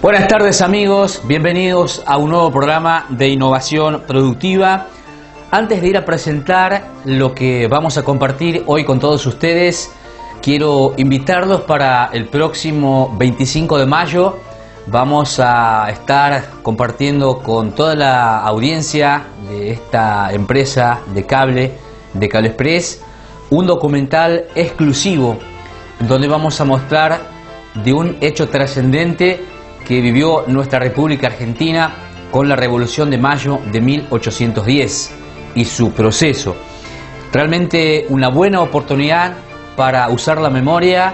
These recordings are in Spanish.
Buenas tardes amigos, bienvenidos a un nuevo programa de innovación productiva. Antes de ir a presentar lo que vamos a compartir hoy con todos ustedes, quiero invitarlos para el próximo 25 de mayo. Vamos a estar compartiendo con toda la audiencia de esta empresa de cable Express, un documental exclusivo donde vamos a mostrar de un hecho trascendente que vivió nuestra República Argentina con la Revolución de Mayo de 1810 y su proceso. Realmente una buena oportunidad para usar la memoria,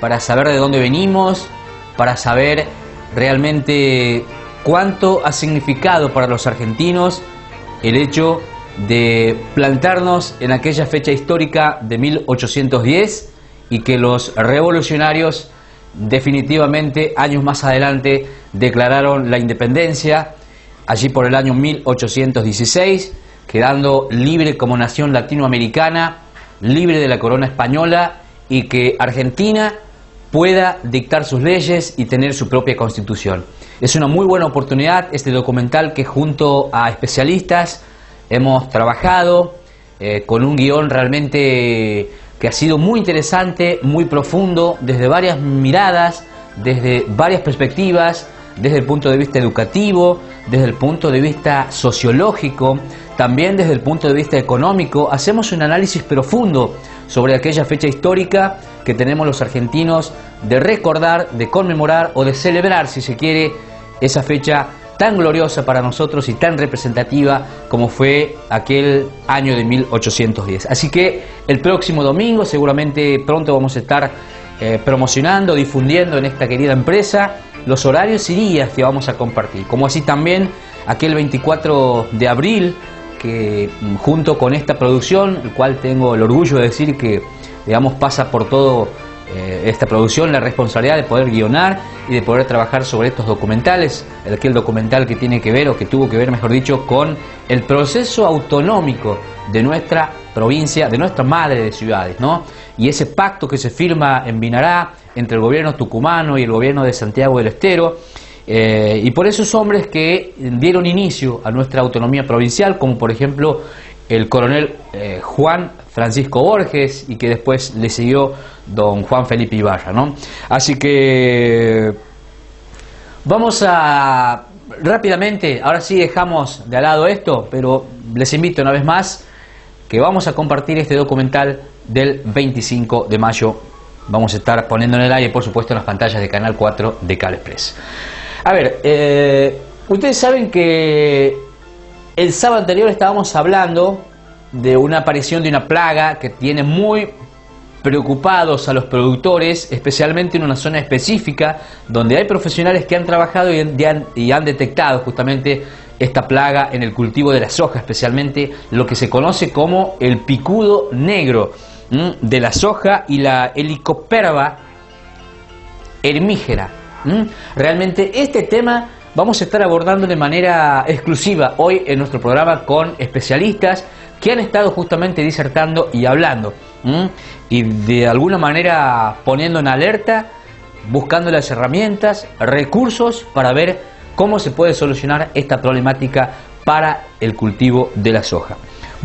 para saber de dónde venimos, para saber realmente cuánto ha significado para los argentinos el hecho de plantarnos en aquella fecha histórica de 1810 y que los revolucionarios definitivamente años más adelante declararon la independencia allí por el año 1816, quedando libre como nación latinoamericana, libre de la corona española, y que Argentina pueda dictar sus leyes y tener su propia constitución. Es una muy buena oportunidad este documental que junto a especialistas hemos trabajado con un guión realmente que ha sido muy interesante, muy profundo, desde varias miradas, desde varias perspectivas, desde el punto de vista educativo, desde el punto de vista sociológico, también desde el punto de vista económico. Hacemos un análisis profundo sobre aquella fecha histórica que tenemos los argentinos de recordar, de conmemorar o de celebrar, si se quiere, esa fecha tan gloriosa para nosotros y tan representativa como fue aquel año de 1810. Así que el próximo domingo seguramente pronto vamos a estar promocionando, difundiendo en esta querida empresa los horarios y días que vamos a compartir, como así también aquel 24 de abril que junto con esta producción, el cual tengo el orgullo de decir que digamos pasa por todo esta producción la responsabilidad de poder guionar y de poder trabajar sobre estos documentales, aquel documental que tiene que ver, o que tuvo que ver mejor dicho, con el proceso autonómico de nuestra provincia, de nuestra madre de ciudades, ¿no? Y ese pacto que se firma en Vinará entre el gobierno tucumano y el gobierno de Santiago del Estero, y por esos hombres que dieron inicio a nuestra autonomía provincial, como por ejemplo el coronel Juan Francisco Borges, y que después le siguió don Juan Felipe Ibarra, ¿no? Así que vamos a rápidamente, ahora sí dejamos de lado esto, pero les invito una vez más que vamos a compartir este documental del 25 de mayo. Vamos a estar poniendo en el aire, por supuesto, en las pantallas de Canal 4 de Cable Express. A ver, ustedes saben que el sábado anterior estábamos hablando de una aparición de una plaga que tiene muy preocupados a los productores, especialmente en una zona específica donde hay profesionales que han trabajado y han detectado justamente esta plaga en el cultivo de la soja, especialmente lo que se conoce como el picudo negro de la soja y la Helicoperba hermígera. Realmente este tema vamos a estar abordando de manera exclusiva hoy en nuestro programa con especialistas que han estado justamente disertando y hablando y de alguna manera poniendo en alerta, buscando las herramientas, recursos para ver cómo se puede solucionar esta problemática para el cultivo de la soja.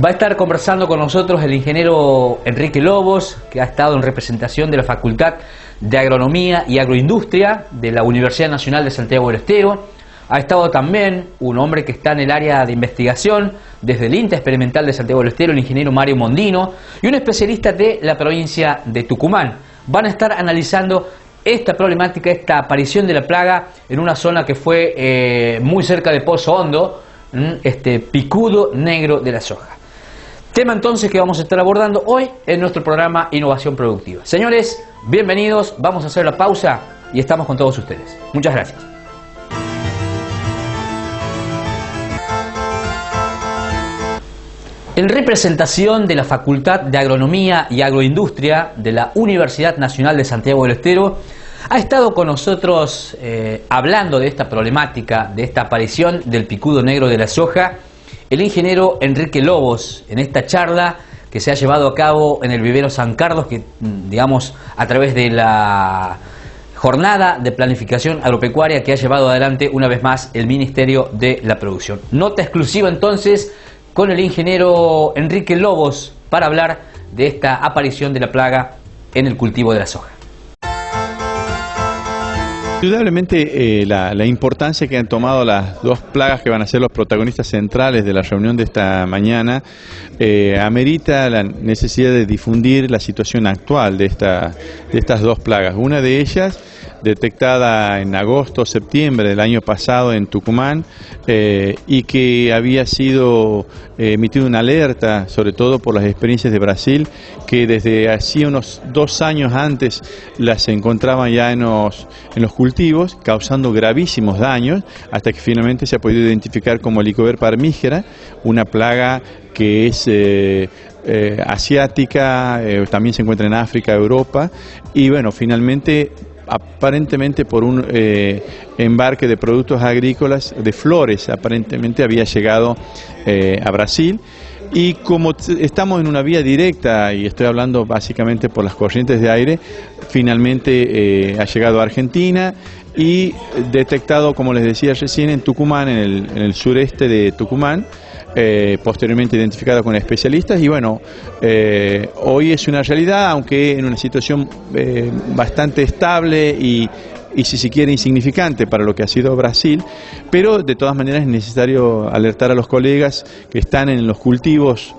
Va a estar conversando con nosotros el ingeniero Enrique Lobos, que ha estado en representación de la Facultad de Agronomía y Agroindustria de la Universidad Nacional de Santiago del Estero. Ha estado también un hombre que está en el área de investigación desde el INTA Experimental de Santiago del Estero, el ingeniero Mario Mondino, y un especialista de la provincia de Tucumán. Van a estar analizando esta problemática, esta aparición de la plaga en una zona que fue muy cerca de Pozo Hondo, este picudo negro de la soja. Tema entonces que vamos a estar abordando hoy en nuestro programa Innovación Productiva. Señores, bienvenidos, vamos a hacer la pausa y estamos con todos ustedes. Muchas gracias. En representación de la Facultad de Agronomía y Agroindustria de la Universidad Nacional de Santiago del Estero, ha estado con nosotros hablando de esta problemática, de esta aparición del picudo negro de la soja, el ingeniero Enrique Lobos, en esta charla que se ha llevado a cabo en el vivero San Carlos, que digamos a través de la jornada de planificación agropecuaria que ha llevado adelante una vez más el Ministerio de la Producción. Nota exclusiva entonces con el ingeniero Enrique Lobos para hablar de esta aparición de la plaga en el cultivo de la soja. Indudablemente la importancia que han tomado las dos plagas que van a ser los protagonistas centrales de la reunión de esta mañana amerita la necesidad de difundir la situación actual de estas dos plagas. Una de ellas detectada en agosto o septiembre del año pasado en Tucumán y que había sido emitida una alerta, sobre todo por las experiencias de Brasil, que desde hacía unos 2 años antes las encontraban ya en los cultivos, causando gravísimos daños, hasta que finalmente se ha podido identificar como Helicobacter parmigera, una plaga que es asiática, también se encuentra en África, Europa, y bueno, finalmente aparentemente por un embarque de productos agrícolas, de flores, aparentemente había llegado a Brasil. Y como estamos en una vía directa, y estoy hablando básicamente por las corrientes de aire, finalmente ha llegado a Argentina y detectado, como les decía recién, en Tucumán, en el sureste de Tucumán, posteriormente identificada con especialistas, y bueno, hoy es una realidad, aunque en una situación bastante estable y si se quiere insignificante para lo que ha sido Brasil, pero de todas maneras es necesario alertar a los colegas que están en los cultivos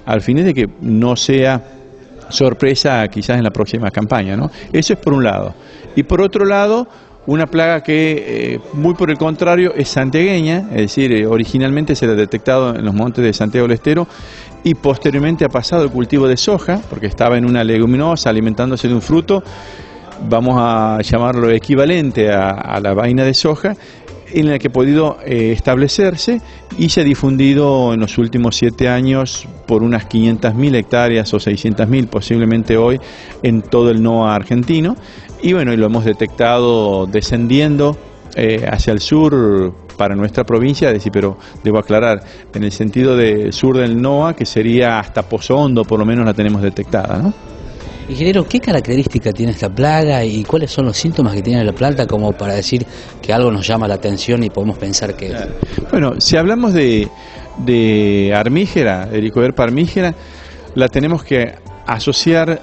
al fin de que no sea sorpresa quizás en la próxima campaña, ¿no? Eso es por un lado. Y por otro lado, una plaga que, muy por el contrario, es santiagueña, es decir, originalmente se la ha detectado en los montes de Santiago del Estero y posteriormente ha pasado el cultivo de soja, porque estaba en una leguminosa alimentándose de un fruto, vamos a llamarlo equivalente a la vaina de soja, en la que ha podido establecerse y se ha difundido en los últimos 7 años por unas 500.000 hectáreas o 600.000 posiblemente hoy en todo el NOA argentino. Y bueno, y lo hemos detectado descendiendo hacia el sur para nuestra provincia, es decir, pero debo aclarar, en el sentido del sur del NOA, que sería hasta Pozo Hondo, por lo menos la tenemos detectada, ¿no? Ingeniero, ¿qué característica tiene esta plaga y cuáles son los síntomas que tiene la planta como para decir que algo nos llama la atención y podemos pensar que... Bueno, si hablamos de armígera, Helicobacter parmigera, la tenemos que asociar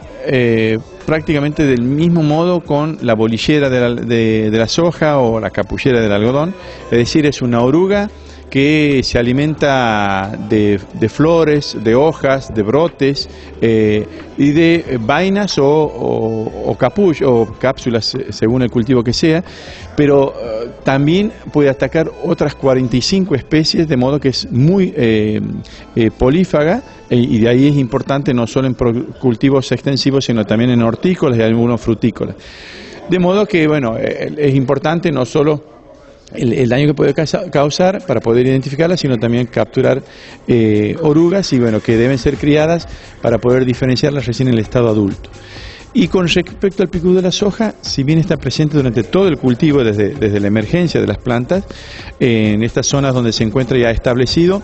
prácticamente del mismo modo con la bolillera de la soja o la capullera del algodón, es decir, es una oruga que se alimenta de flores, de hojas, de brotes y de vainas o cápsulas según el cultivo que sea, pero también puede atacar otras 45 especies, de modo que es muy polífaga, y de ahí es importante no solo en cultivos extensivos, sino también en hortícolas y algunos frutícolas. De modo que, bueno, es importante no solo el daño que puede causar para poder identificarla, sino también capturar orugas y bueno, que deben ser criadas para poder diferenciarlas recién en el estado adulto. Y con respecto al picudo de la soja, si bien está presente durante todo el cultivo, desde la emergencia de las plantas, en estas zonas donde se encuentra ya establecido,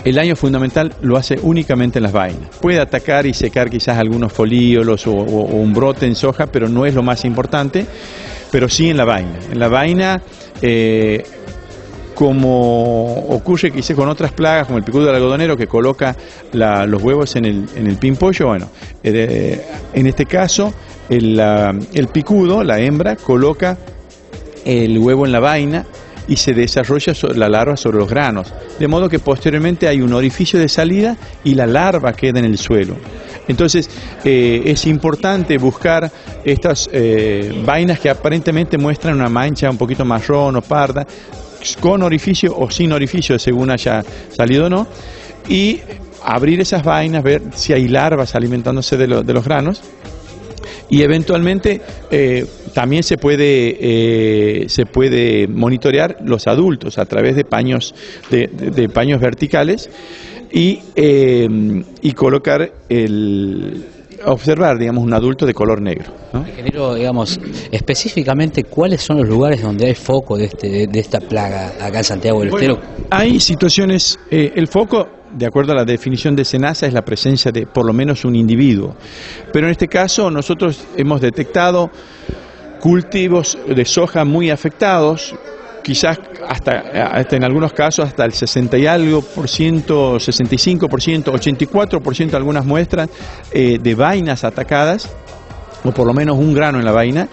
el daño fundamental lo hace únicamente en las vainas. Puede atacar y secar quizás algunos folíolos o un brote en soja, pero no es lo más importante, pero sí en la vaina. En la vaina, como ocurre quizás con otras plagas, como el picudo del algodonero, que coloca los huevos en el pimpollo, bueno, en este caso el picudo, la hembra, coloca el huevo en la vaina y se desarrolla la larva sobre los granos, de modo que posteriormente hay un orificio de salida y la larva queda en el suelo. Entonces es importante buscar estas vainas que aparentemente muestran una mancha un poquito marrón o parda, con orificio o sin orificio, según haya salido o no, y abrir esas vainas, ver si hay larvas alimentándose de los granos. Y eventualmente también se puede monitorear los adultos a través de paños, de paños verticales y colocar observar, digamos, un adulto de color negro, ¿no? Ingeniero, digamos, específicamente, ¿cuáles son los lugares donde hay foco de esta plaga acá en Santiago del Estero? Hay situaciones, el foco de acuerdo a la definición de SENASA, es la presencia de por lo menos un individuo. Pero en este caso nosotros hemos detectado cultivos de soja muy afectados, quizás hasta en algunos casos hasta el 60 y algo por ciento, 65%, 84% algunas muestras de vainas atacadas, o por lo menos un grano en la vaina,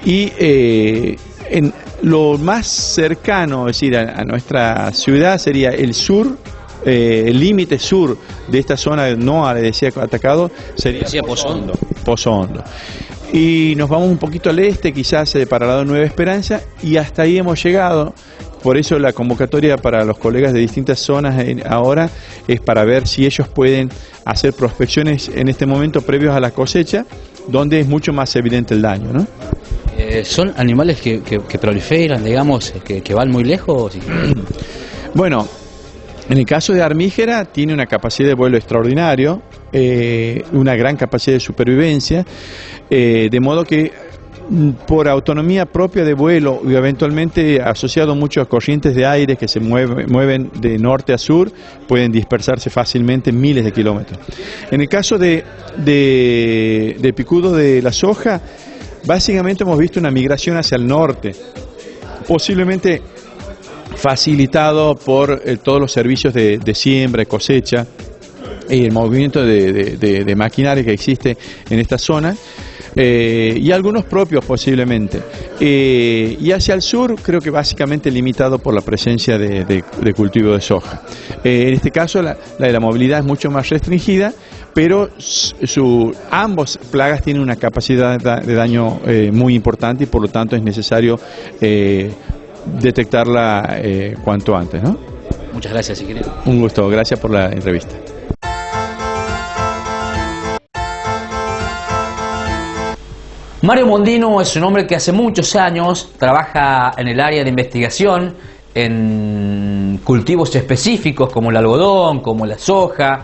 y en lo más cercano, es decir, a nuestra ciudad sería el sur, el límite sur de esta zona no decía atacado, sería Pozo Hondo. Pozo Hondo. Y nos vamos un poquito al este, quizás para el lado de Nueva Esperanza, y hasta ahí hemos llegado. Por eso la convocatoria para los colegas de distintas zonas ahora es para ver si ellos pueden hacer prospecciones en este momento previos a la cosecha, donde es mucho más evidente el daño, ¿no? ¿Son animales que proliferan, digamos, que van muy lejos? Bueno, en el caso de Armígera tiene una capacidad de vuelo extraordinario, una gran capacidad de supervivencia, de modo que por autonomía propia de vuelo y eventualmente asociado mucho a corrientes de aire que se mueven de norte a sur, pueden dispersarse fácilmente miles de kilómetros. En el caso de picudo de la soja, básicamente hemos visto una migración hacia el norte, posiblemente facilitado por todos los servicios de siembra y cosecha y el movimiento de maquinaria que existe en esta zona. Y algunos propios posiblemente, y hacia el sur creo que básicamente limitado por la presencia de cultivo de soja. En este caso la de la movilidad es mucho más restringida, pero ambos plagas tienen una capacidad de daño muy importante y por lo tanto es necesario detectarla cuanto antes, ¿no? Muchas gracias, ingeniero. Un gusto, gracias por la entrevista. Mario Mondino es un hombre que hace muchos años trabaja en el área de investigación, en cultivos específicos como el algodón, como la soja,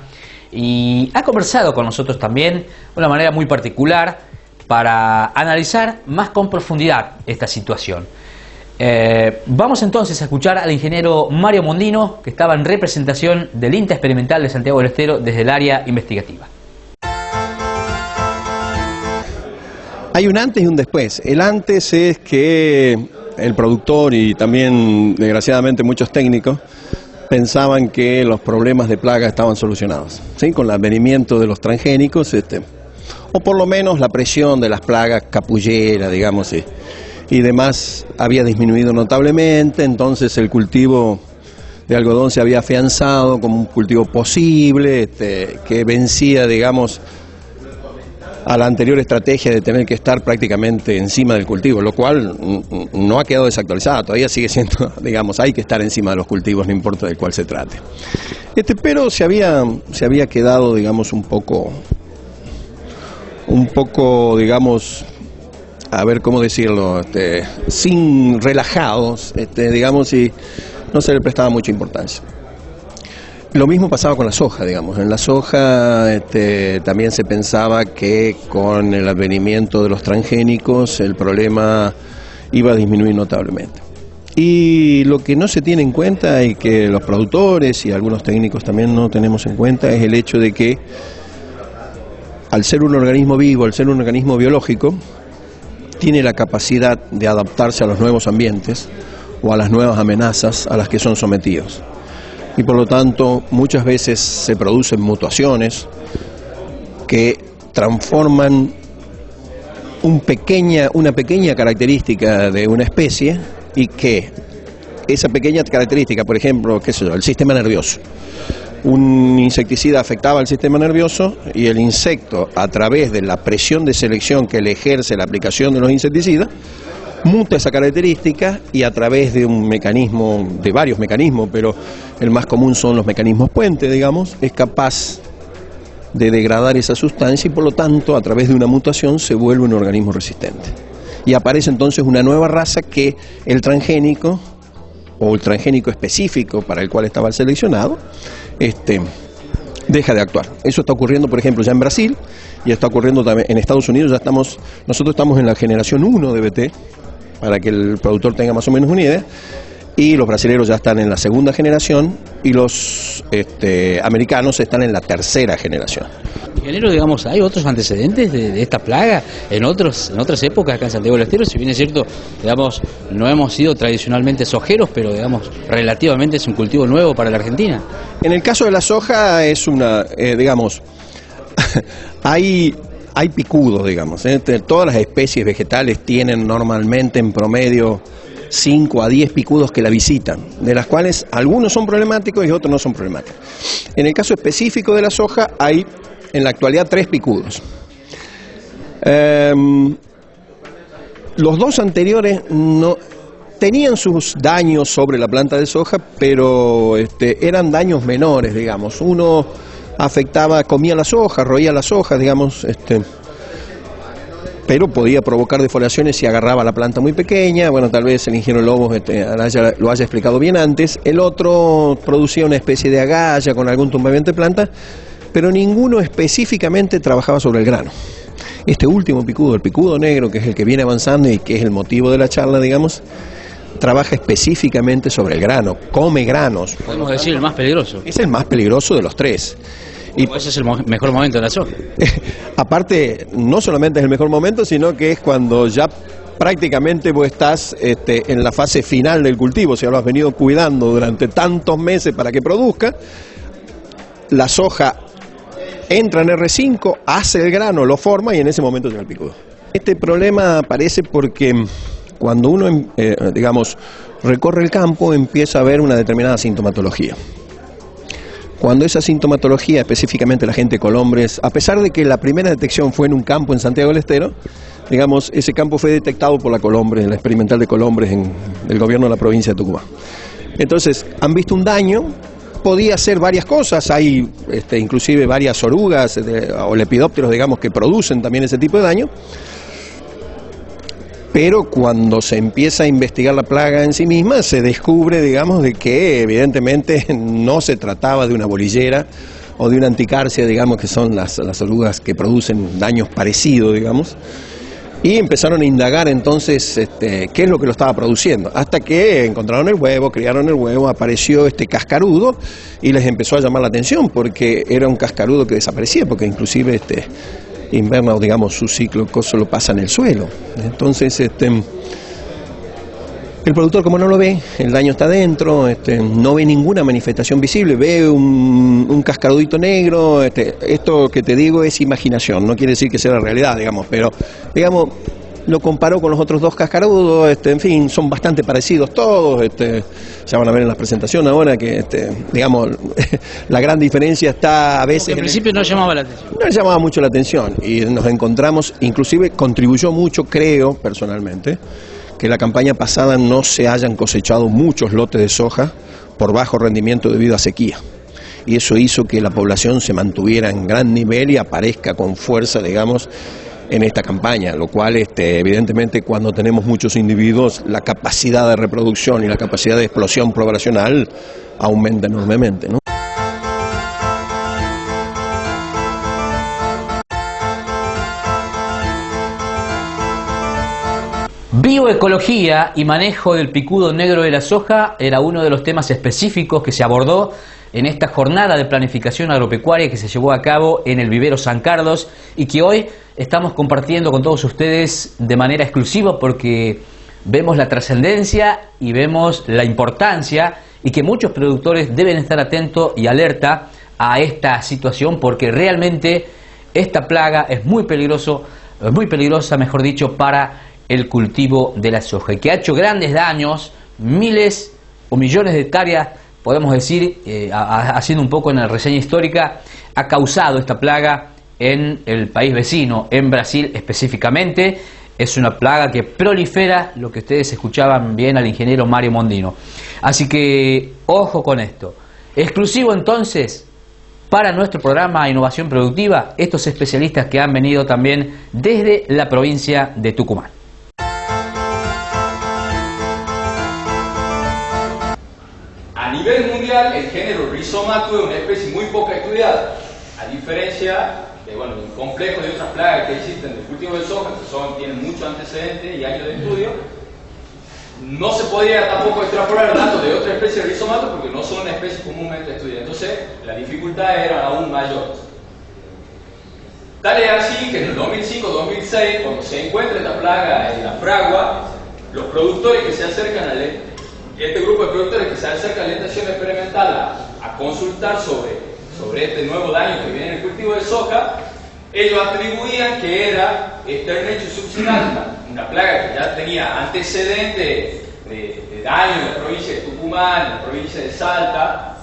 y ha conversado con nosotros también de una manera muy particular para analizar más con profundidad esta situación. Vamos entonces a escuchar al ingeniero Mario Mondino, que estaba en representación del INTA Experimental de Santiago del Estero desde el área investigativa. Hay un antes y un después. El antes es que el productor y también, desgraciadamente, muchos técnicos pensaban que los problemas de plaga estaban solucionados, ¿sí? Con el advenimiento de los transgénicos, o por lo menos la presión de las plagas capulleras, digamos, y demás había disminuido notablemente, entonces el cultivo de algodón se había afianzado como un cultivo posible, que vencía, digamos, a la anterior estrategia de tener que estar prácticamente encima del cultivo, lo cual no ha quedado desactualizado, todavía sigue siendo, digamos, hay que estar encima de los cultivos, no importa del cual se trate. Pero se había quedado, digamos, un poco, digamos, a ver cómo decirlo, sin relajados, digamos, y no se le prestaba mucha importancia. Lo mismo pasaba con la soja, digamos. En la soja también se pensaba que con el advenimiento de los transgénicos el problema iba a disminuir notablemente. Y lo que no se tiene en cuenta y que los productores y algunos técnicos también no tenemos en cuenta es el hecho de que al ser un organismo vivo, al ser un organismo biológico, tiene la capacidad de adaptarse a los nuevos ambientes o a las nuevas amenazas a las que son sometidos. Y por lo tanto muchas veces se producen mutaciones que transforman una pequeña característica de una especie y que esa pequeña característica, por ejemplo, qué sé yo, el sistema nervioso. Un insecticida afectaba al sistema nervioso y el insecto, a través de la presión de selección que le ejerce la aplicación de los insecticidas, muta esa característica y a través de un mecanismo, de varios mecanismos, pero el más común son los mecanismos puente, digamos, es capaz de degradar esa sustancia y por lo tanto a través de una mutación se vuelve un organismo resistente. Y aparece entonces una nueva raza que el transgénico o el transgénico específico para el cual estaba el seleccionado, deja de actuar. Eso está ocurriendo, por ejemplo, ya en Brasil y está ocurriendo también en Estados Unidos. Nosotros estamos en la generación 1 de BT, para que el productor tenga más o menos una idea, y los brasileños ya están en la segunda generación y los americanos están en la tercera generación. Ingeniero, digamos, ¿hay otros antecedentes de esta plaga en otras épocas acá en Santiago del Estero? Si bien es cierto, digamos, no hemos sido tradicionalmente sojeros, pero digamos, relativamente es un cultivo nuevo para la Argentina. En el caso de la soja es una, digamos, hay picudos, digamos. Todas las especies vegetales tienen normalmente en promedio 5 a 10 picudos que la visitan, de las cuales algunos son problemáticos y otros no son problemáticos. En el caso específico de la soja hay en la actualidad 3 picudos. Los dos anteriores no tenían sus daños sobre la planta de soja, pero eran daños menores, digamos. Uno afectaba, comía la soja, roía la soja, digamos, pero podía provocar defoliaciones si agarraba la planta muy pequeña. Bueno, tal vez el ingeniero Lobos lo haya explicado bien antes. El otro producía una especie de agalla con algún tumbamiento de planta, pero ninguno específicamente trabajaba sobre el grano. Este último picudo, el picudo negro, que es el que viene avanzando y que es el motivo de la charla, digamos, trabaja específicamente sobre el grano, come granos. Podemos decir el más peligroso. Es el más peligroso de los 3. Y ese es el mejor momento de la soja. Aparte, no solamente es el mejor momento, sino que es cuando ya prácticamente vos estás en la fase final del cultivo, o sea, lo has venido cuidando durante tantos meses para que produzca. La soja entra en R5, hace el grano, lo forma y en ese momento llega el picudo. Este problema aparece porque cuando uno, digamos, recorre el campo, empieza a ver una determinada sintomatología. Cuando esa sintomatología, específicamente la gente de Colombres, a pesar de que la primera detección fue en un campo en Santiago del Estero, digamos, ese campo fue detectado por la Colombres, la experimental de Colombres del gobierno de la provincia de Tucumán. Entonces, han visto un daño. Podía hacer varias cosas, hay inclusive varias orugas o lepidópteros, digamos, que producen también ese tipo de daño, pero cuando se empieza a investigar la plaga en sí misma, se descubre, digamos, de que evidentemente no se trataba de una bolillera o de una anticarcia, digamos, que son las orugas que producen daños parecidos, digamos. Y empezaron a indagar entonces qué es lo que lo estaba produciendo, hasta que encontraron el huevo, criaron el huevo, apareció este cascarudo y les empezó a llamar la atención porque era un cascarudo que desaparecía, porque inclusive inverna, digamos, su ciclo lo pasa en el suelo. Entonces el productor, como no lo ve, el daño está dentro, no ve ninguna manifestación visible, ve un cascarudito negro. Esto que te digo es imaginación, no quiere decir que sea la realidad, digamos, pero digamos, lo comparó con los otros 2 cascarudos, en fin, son bastante parecidos todos, ya van a ver en la presentación ahora que, digamos, la gran diferencia está a veces... Porque en principio no llamaba la atención. No llamaba mucho la atención y nos encontramos, inclusive contribuyó mucho, creo, personalmente, que la campaña pasada no se hayan cosechado muchos lotes de soja por bajo rendimiento debido a sequía. Y eso hizo que la población se mantuviera en gran nivel y aparezca con fuerza, digamos, en esta campaña, lo cual evidentemente cuando tenemos muchos individuos la capacidad de reproducción y la capacidad de explosión poblacional aumenta enormemente, ¿no? Bioecología y manejo del picudo negro de la soja era uno de los temas específicos que se abordó en esta jornada de planificación agropecuaria que se llevó a cabo en el vivero San Carlos y que hoy estamos compartiendo con todos ustedes de manera exclusiva porque vemos la trascendencia y vemos la importancia y que muchos productores deben estar atentos y alerta a esta situación porque realmente esta plaga es muy peligrosa, mejor dicho, para el cultivo de la soja y que ha hecho grandes daños, miles o millones de hectáreas, podemos decir, haciendo un poco en la reseña histórica, ha causado esta plaga en el país vecino, en Brasil específicamente. Es una plaga que prolifera, lo que ustedes escuchaban bien al ingeniero Mario Mondino. Así que, ojo con esto. Exclusivo entonces para nuestro programa Innovación Productiva, estos especialistas que han venido también desde la provincia de Tucumán. A nivel mundial, el género Rhizomatus es una especie muy poco estudiada, a diferencia de, bueno, el complejo de otras plagas que existen del cultivo de soja, que tienen muchos antecedentes y años de estudio. no se podía tampoco extrapolar datos de otra especie de rizomatos porque no son una especie comúnmente estudiada. Entonces, las dificultades eran aún mayores. Tal es así que en el 2005-2006, cuando se encuentra esta plaga en la fragua, los productores que se acercan a este grupo de productores que se acercan a la estación experimental a consultar sobre este nuevo daño que viene en el cultivo de soja, ellos atribuían que era Sternechus succinata, una plaga que ya tenía antecedentes de daño en la provincia de Tucumán, en la provincia de Salta.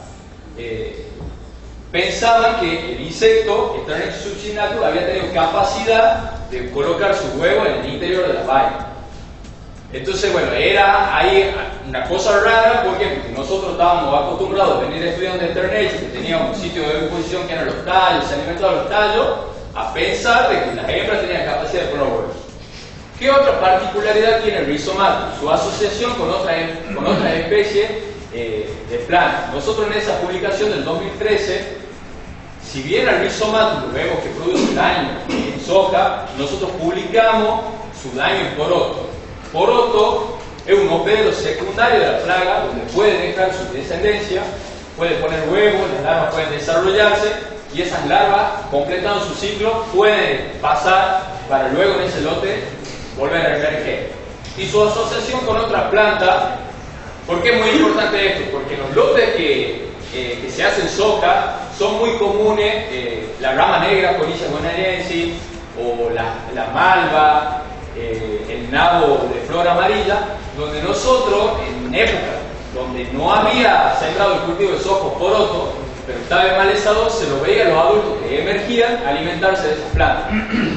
Pensaban que el insecto Sternechus succinatus había tenido capacidad de colocar sus huevos en el interior de las vainas. Entonces, bueno, era ahí una cosa rara porque nosotros estábamos acostumbrados a venir estudiando de Sternechus, que tenía un sitio de exposición que eran los tallos, se alimentaban los tallos, a pensar de que las hembras tenían capacidad de poner huevos. ¿Qué otra particularidad tiene el rizomatus? Su asociación con otras especies de plantas. Nosotros en esa publicación del 2013, si bien el rizomatus vemos que produce daño en soja, nosotros publicamos su daño en poroto. Poroto es un hospedero secundario de la plaga donde puede dejar su descendencia, puede poner huevos, las larvas pueden desarrollarse y esas larvas, completando su ciclo, pueden pasar para luego en ese lote volver a emerger. Y su asociación con otras plantas, ¿por qué es muy importante esto? Porque los lotes que se hacen soja son muy comunes, la rama negra, Conyza bonaerensis, o la malva, el nabo de flor amarilla, donde nosotros, en época donde no había sembrado el cultivo de soja o poroto, pero estaba desmalezado, se lo veía a los adultos que emergían a alimentarse de esas plantas,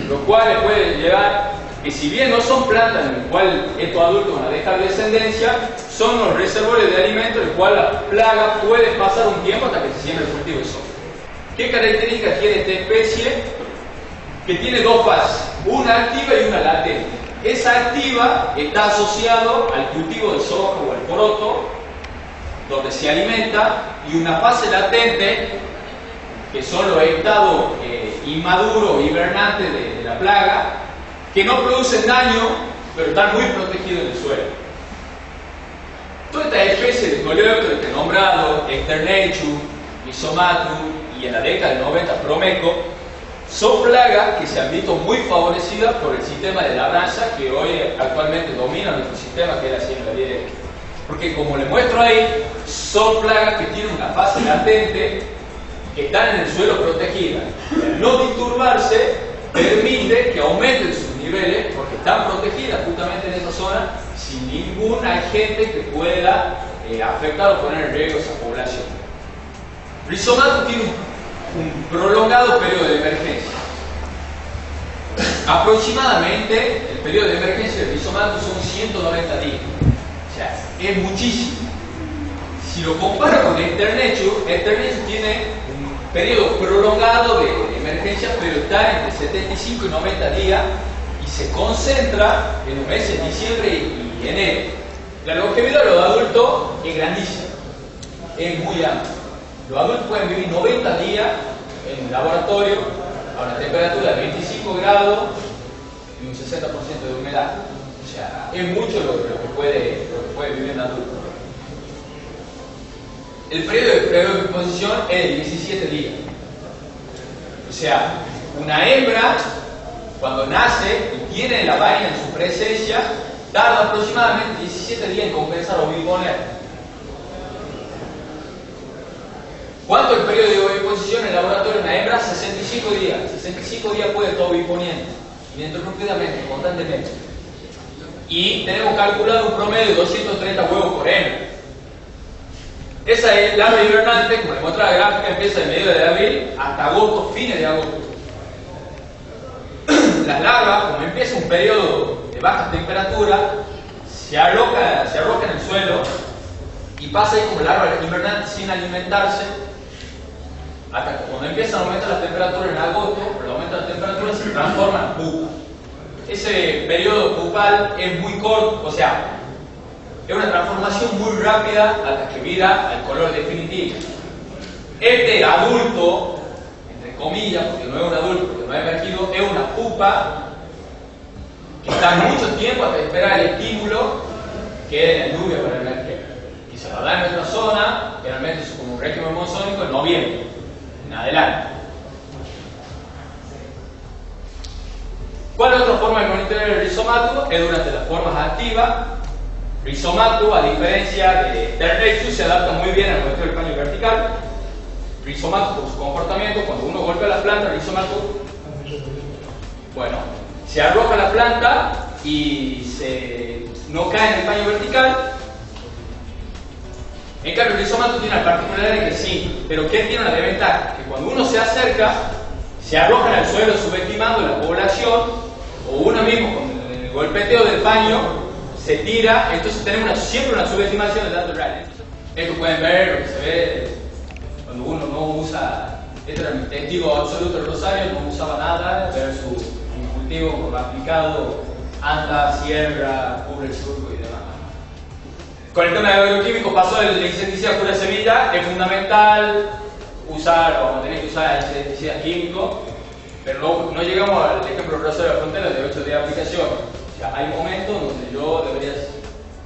lo cual les puede llevar que si bien no son plantas en las cuales estos adultos van a dejar descendencia, son los reservorios de alimentos en los cuales la plaga puede pasar un tiempo hasta que se siembre el cultivo de soja. ¿Qué características tiene esta especie? Que tiene dos fases, una activa y una latente. Esa activa está asociado al cultivo de soja o al poroto, donde se alimenta, y una fase latente, que son los estados inmaduros, hibernantes de la plaga, que no producen daño, pero están muy protegidos en el suelo. Todas estas especies de coleópteros que he nombrado, Sternechus, Rhizomatus y en la década del 90 Promeco, son plagas que se han visto muy favorecidas por el sistema de labranza que hoy actualmente domina nuestro sistema, que es la siembra directa. Porque como les muestro ahí, son plagas que tienen una fase latente, que están en el suelo protegidas. El no disturbarse permite que aumenten sus niveles porque están protegidas justamente en esa zona sin ningún agente que pueda afectar o poner en riesgo esa población. Rhizomatus tiene un prolongado periodo de emergencia. Aproximadamente el periodo de emergencia de Rhizomatus son 190 días. O sea, es muchísimo. Si lo comparo con Sternechus tiene un periodo prolongado de emergencia, pero está entre 75 y 90 días y se concentra en los meses de diciembre y enero. La longevidad de los adultos es grandísima, es muy amplia. Los adultos pueden vivir 90 días en un laboratorio a una temperatura de 25 grados y un 60% de humedad. O sea, es mucho lo que puede vivir un adulto. El periodo de exposición es de 17 días. O sea, una hembra, cuando nace y tiene la vaina en su presencia, tarda aproximadamente 17 días en compensar o oviponer. ¿Cuánto el periodo de exposición en el laboratorio de una hembra? 65 días. 65 días puede estar oviponiendo, ininterrumpidamente, constantemente. Y tenemos calculado un promedio de 230 huevos por hembra. Esa es larva hibernante, como les muestra la gráfica, empieza en medio de abril hasta agosto, fines de agosto. Las larvas, como empieza un periodo de baja temperatura, se arroja en el suelo y pasa ahí como larva hibernante sin alimentarse, hasta que cuando empiezan a aumentar las temperaturas en agosto, por el aumento de la temperatura se transforma en pupa. Ese periodo pupal es muy corto, o sea, es una transformación muy rápida hasta que vira al color definitivo. Este adulto, entre comillas, porque no es un adulto, porque no ha emergido, es una pupa que está mucho tiempo hasta esperar el estímulo queden en lluvia para y se va a dar en nuestra zona, generalmente es como un régimen monzónico en noviembre, en adelante. ¿Cuál es otra forma de monitorear el rizomatu? Es durante las formas activas. Rizomatu, a diferencia de Terlexus, se adapta muy bien al muestreo del paño vertical. Rizomatu, por su comportamiento, cuando uno golpea la planta, el rizomatu, bueno, se arroja la planta y no cae en el paño vertical. En cambio, el rizomatu tiene la particularidad de que sí, pero ¿qué tiene una desventaja? Que cuando uno se acerca, se arrojan al suelo subestimando la población, o uno mismo con el golpeteo del paño se tira, entonces tenemos siempre una subestimación de datos reales. Esto pueden ver lo que se ve cuando uno no usa, este era mi testigo absoluto del Rosario, no usaba nada, versus un cultivo aplicado, anda, cierra, cubre el surco y demás. Con el tema de agroquímicos pasó el insecticida pura semilla, es fundamental usar, vamos a tener que usar insecticidas químicos, pero no llegamos al ejemplo del Rosario de la Frontera de 8 días de aplicación. O sea, hay momentos donde yo debería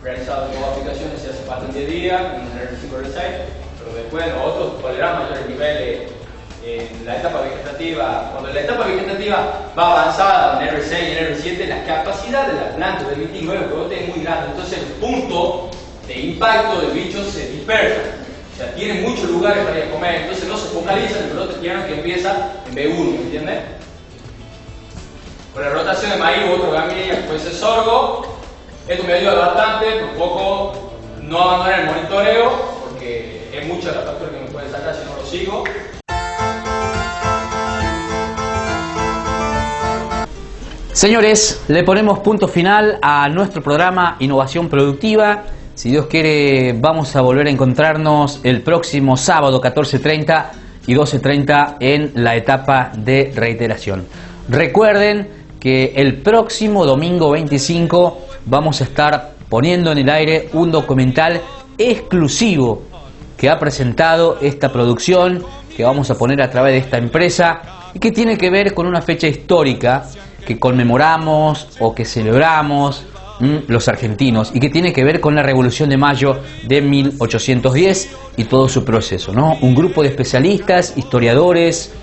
realizar 2 aplicaciones si hace falta en 10 días, con un herbicida Resite, pero después otros toleran mayores niveles en la etapa vegetativa. Cuando la etapa vegetativa va avanzada en R6 y en R7, la capacidad de la planta de emitir nuevos brotes es muy grande, entonces el punto de impacto del bicho se dispersa. O sea, tiene muchos lugares para ir a comer, entonces no se focaliza en el brote tierno que empieza en B1, ¿me entiendes? Con la rotación de maíz u otro gamilla que puede ser sorgo, esto me ayuda bastante, por poco no abandonar el monitoreo, porque es mucha la factura que me puede sacar si no lo sigo. Señores, le ponemos punto final a nuestro programa Innovación Productiva. Si Dios quiere, vamos a volver a encontrarnos el próximo sábado 14:30 y 12:30 en la etapa de reiteración. Recuerden que el próximo domingo 25 vamos a estar poniendo en el aire un documental exclusivo que ha presentado esta producción, que vamos a poner a través de esta empresa y que tiene que ver con una fecha histórica que conmemoramos o que celebramos los argentinos y que tiene que ver con la Revolución de Mayo de 1810 y todo su proceso, ¿no? Un grupo de especialistas, historiadores,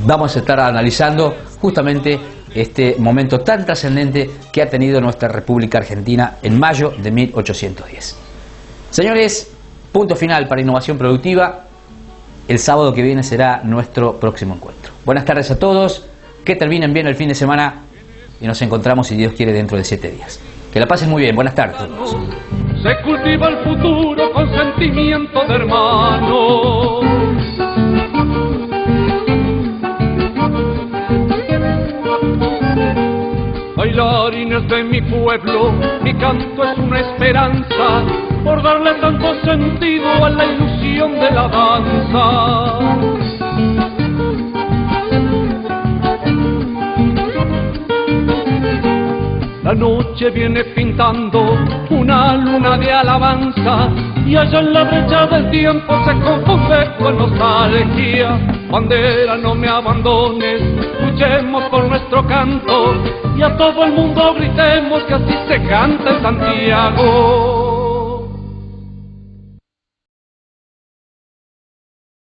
vamos a estar analizando justamente este momento tan trascendente que ha tenido nuestra República Argentina en mayo de 1810. Señores, punto final para Innovación Productiva. El sábado que viene será nuestro próximo encuentro. Buenas tardes a todos, que terminen bien el fin de semana y nos encontramos, si Dios quiere, dentro de 7 días. Que la pasen muy bien. Buenas tardes a todos. Se cultiva el futuro con sentimiento de hermano. Bailarines de mi pueblo, mi canto es una esperanza por darle tanto sentido a la ilusión de la danza. La noche viene pintando una luna de alabanza y allá en la brecha del tiempo se confunde con nostalgia. Bandera, no me abandones, luchemos por nuestro canto y a todo el mundo gritemos que así se canta en Santiago.